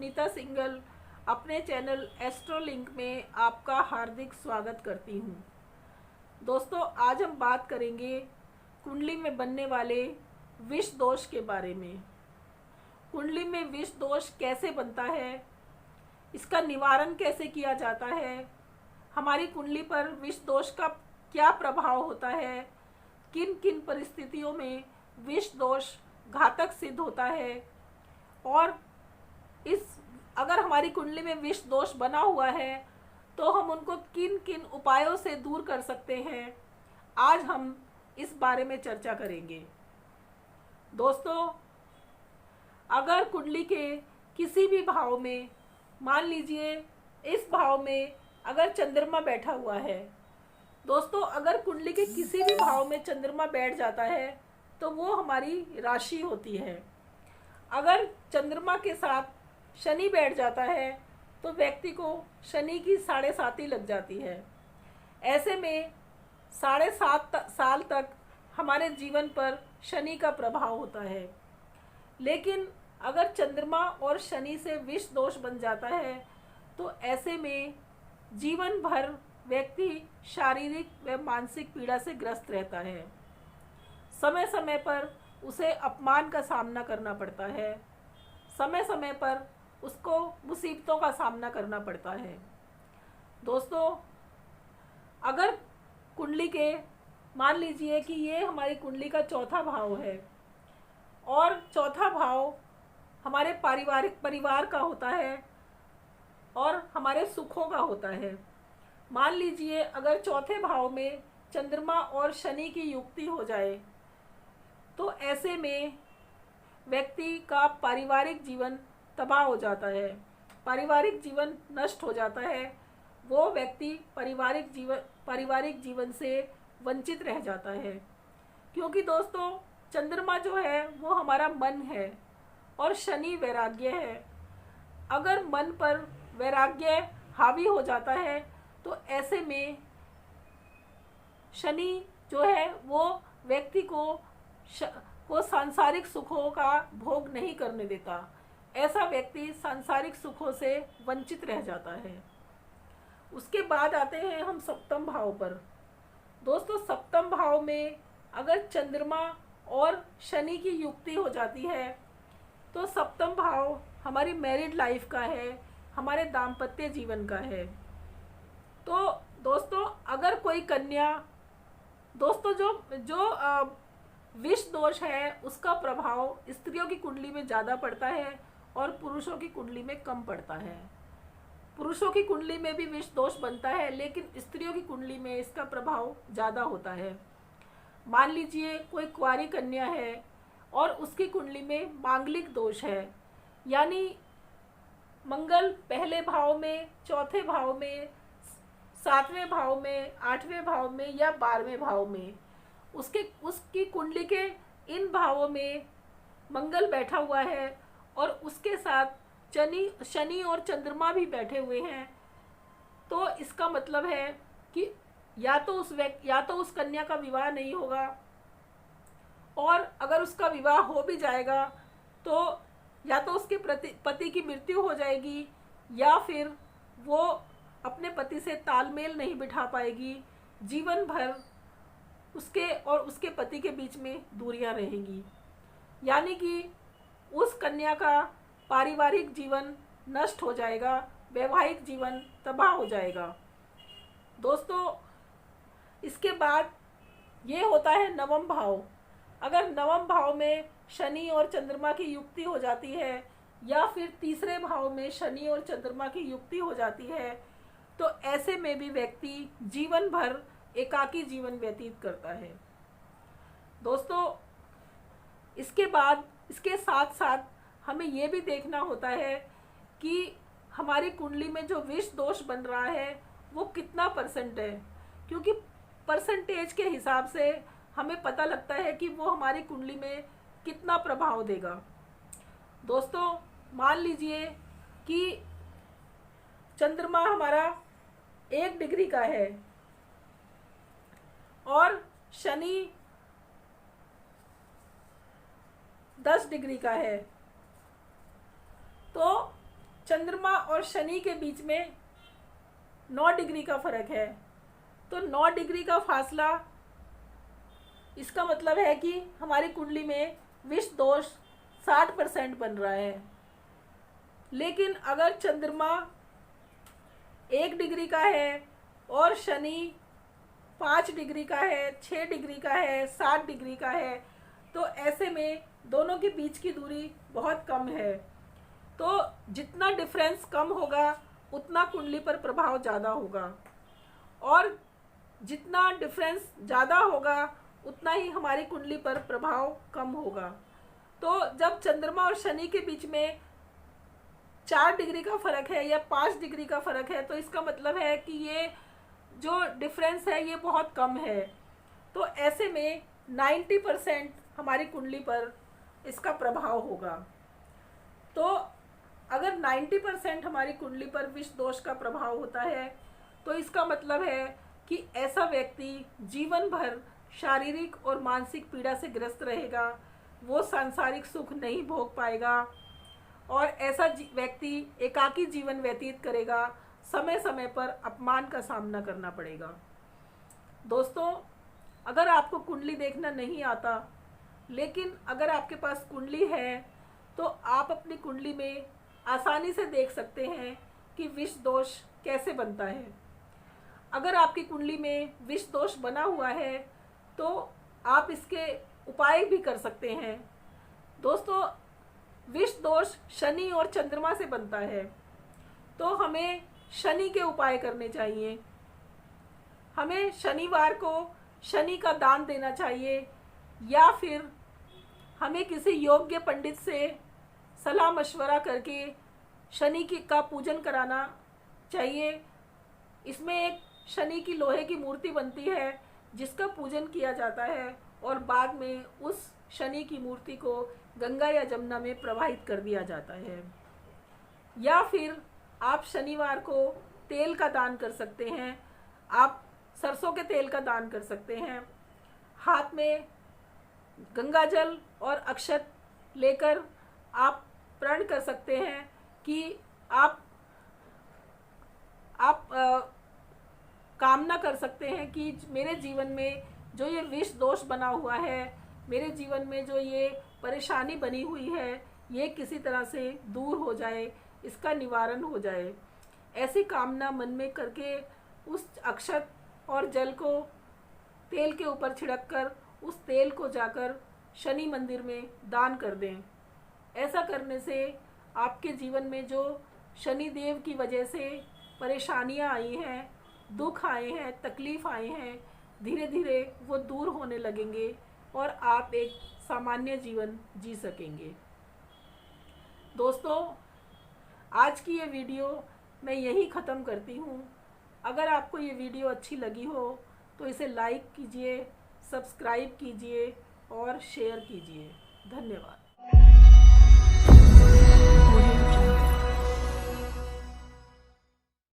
Sunita single अपने channel एस्ट्रोलिंक में आपका हार्दिक स्वागत करती हूँ। दोस्तों, आज हम बात करेंगे कुंडली में बनने वाले विष दोष के बारे में। कुंडली में विष दोष कैसे बनता है, इसका निवारण कैसे किया जाता है, हमारी कुंडली पर विष दोष का क्या प्रभाव होता है, किन किन परिस्थितियों में विष दोष घातक सिद्ध होता है, और अगर हमारी कुंडली में विष दोष बना हुआ है तो हम उनको किन किन उपायों से दूर कर सकते हैं, आज हम इस बारे में चर्चा करेंगे। दोस्तों, अगर कुंडली के किसी भी भाव में, मान लीजिए इस भाव में अगर चंद्रमा बैठा हुआ है, दोस्तों अगर कुंडली के किसी भी भाव में चंद्रमा बैठ जाता है तो वो हमारी राशि होती है। अगर चंद्रमा के साथ शनि बैठ जाता है तो व्यक्ति को शनि की 7.5 लग जाती है। ऐसे में 7.5 साल तक हमारे जीवन पर शनि का प्रभाव होता है। लेकिन अगर चंद्रमा और शनि से विष दोष बन जाता है तो ऐसे में जीवन भर व्यक्ति शारीरिक व मानसिक पीड़ा से ग्रस्त रहता है। समय समय पर उसे अपमान का सामना करना पड़ता है, समय समय पर उसको मुसीबतों का सामना करना पड़ता है। दोस्तों, अगर कुंडली के, मान लीजिए कि ये हमारी कुंडली का चौथा भाव है और चौथा भाव हमारे परिवार का होता है और हमारे सुखों का होता है। मान लीजिए अगर चौथे भाव में चंद्रमा और शनि की युक्ति हो जाए तो ऐसे में व्यक्ति का पारिवारिक जीवन तबाह हो जाता है, पारिवारिक जीवन नष्ट हो जाता है। वो व्यक्ति पारिवारिक जीवन से वंचित रह जाता है, क्योंकि दोस्तों चंद्रमा जो है वो हमारा मन है और शनि वैराग्य है। अगर मन पर वैराग्य हावी हो जाता है तो ऐसे में शनि जो है वो व्यक्ति को सांसारिक सुखों का भोग नहीं करने देता। ऐसा व्यक्ति सांसारिक सुखों से वंचित रह जाता है। उसके बाद आते हैं हम सप्तम भाव पर। दोस्तों, सप्तम भाव में अगर चंद्रमा और शनि की युक्ति हो जाती है तो सप्तम भाव हमारी मैरिड लाइफ का है, हमारे दाम्पत्य जीवन का है। तो दोस्तों, अगर कोई कन्या, दोस्तों जो विष दोष है उसका प्रभाव स्त्रियों की कुंडली में ज़्यादा पड़ता है और पुरुषों की कुंडली में कम पड़ता है। पुरुषों की कुंडली में भी विष दोष बनता है, लेकिन स्त्रियों की कुंडली में इसका प्रभाव ज़्यादा होता है। मान लीजिए कोई कुंवारी कन्या है और उसकी कुंडली में मांगलिक दोष है, यानी मंगल पहले भाव में, चौथे भाव में, 7वें भाव में, 8वें भाव में या 12वें भाव में, उसकी कुंडली के इन भावों में मंगल बैठा हुआ है और उसके साथ शनि और चंद्रमा भी बैठे हुए हैं, तो इसका मतलब है कि या तो उस कन्या का विवाह नहीं होगा, और अगर उसका विवाह हो भी जाएगा तो या तो उसके पति की मृत्यु हो जाएगी या फिर वो अपने पति से तालमेल नहीं बिठा पाएगी। जीवन भर उसके और उसके पति के बीच में दूरियां रहेंगी, यानी कि उस कन्या का पारिवारिक जीवन नष्ट हो जाएगा, वैवाहिक जीवन तबाह हो जाएगा। दोस्तों, इसके बाद ये होता है नवम भाव। अगर नवम भाव में शनि और चंद्रमा की युक्ति हो जाती है या फिर तीसरे भाव में शनि और चंद्रमा की युक्ति हो जाती है तो ऐसे में भी व्यक्ति जीवन भर एकाकी जीवन व्यतीत करता है। दोस्तों, इसके साथ साथ हमें ये भी देखना होता है कि हमारी कुंडली में जो विष दोष बन रहा है वो कितना % है, क्योंकि परसेंटेज के हिसाब से हमें पता लगता है कि वो हमारी कुंडली में कितना प्रभाव देगा। दोस्तों, मान लीजिए कि चंद्रमा हमारा 1 डिग्री का है और शनि 10 डिग्री का है, तो चंद्रमा और शनि के बीच में 9 डिग्री का फर्क है। तो 9 डिग्री का फासला, इसका मतलब है कि हमारी कुंडली में विष दोष 60% बन रहा है। लेकिन अगर चंद्रमा 1 डिग्री का है और शनि 5 डिग्री का है, 6 डिग्री का है, 7 डिग्री का है, तो ऐसे में दोनों के बीच की दूरी बहुत कम है। तो जितना डिफरेंस कम होगा उतना कुंडली पर प्रभाव ज़्यादा होगा, और जितना डिफरेंस ज़्यादा होगा उतना ही हमारी कुंडली पर प्रभाव कम होगा। तो जब चंद्रमा और शनि के बीच में 4 डिग्री का फ़र्क है या 5 डिग्री का फ़र्क है, तो इसका मतलब है कि ये जो डिफरेंस है ये बहुत कम है। तो ऐसे में 90% हमारी कुंडली पर इसका प्रभाव होगा। तो अगर 90% हमारी कुंडली पर विष दोष का प्रभाव होता है, तो इसका मतलब है कि ऐसा व्यक्ति जीवन भर शारीरिक और मानसिक पीड़ा से ग्रस्त रहेगा, वो सांसारिक सुख नहीं भोग पाएगा, और ऐसा व्यक्ति एकाकी जीवन व्यतीत करेगा, समय समय पर अपमान का सामना करना पड़ेगा। दोस्तों, अगर आपको कुंडली देखना नहीं आता, लेकिन अगर आपके पास कुंडली है, तो आप अपनी कुंडली में आसानी से देख सकते हैं कि विष दोष कैसे बनता है। अगर आपकी कुंडली में विष दोष बना हुआ है तो आप इसके उपाय भी कर सकते हैं। दोस्तों, विष दोष शनि और चंद्रमा से बनता है, तो हमें शनि के उपाय करने चाहिए। हमें शनिवार को शनि का दान देना चाहिए, या फिर हमें किसी योग्य पंडित से सलाह मशवरा करके शनि का पूजन कराना चाहिए। इसमें एक शनि की लोहे की मूर्ति बनती है जिसका पूजन किया जाता है, और बाद में उस शनि की मूर्ति को गंगा या जमुना में प्रवाहित कर दिया जाता है। या फिर आप शनिवार को तेल का दान कर सकते हैं। आप सरसों के तेल का दान कर सकते हैं। हाथ में गंगा जल और अक्षत लेकर आप प्रण कर सकते हैं कि आप कामना कर सकते हैं कि मेरे जीवन में जो ये विष दोष बना हुआ है, मेरे जीवन में जो ये परेशानी बनी हुई है, ये किसी तरह से दूर हो जाए, इसका निवारण हो जाए। ऐसी कामना मन में करके उस अक्षत और जल को तेल के ऊपर छिड़क कर उस तेल को जाकर शनि मंदिर में दान कर दें। ऐसा करने से आपके जीवन में जो शनि देव की वजह से परेशानियां आई हैं, दुख आए हैं, तकलीफ़ आए हैं, धीरे धीरे वो दूर होने लगेंगे और आप एक सामान्य जीवन जी सकेंगे। दोस्तों, आज की ये वीडियो मैं यहीं ख़त्म करती हूँ। अगर आपको ये वीडियो अच्छी लगी हो तो इसे लाइक कीजिए, सब्सक्राइब कीजिए और शेयर कीजिए। धन्यवाद।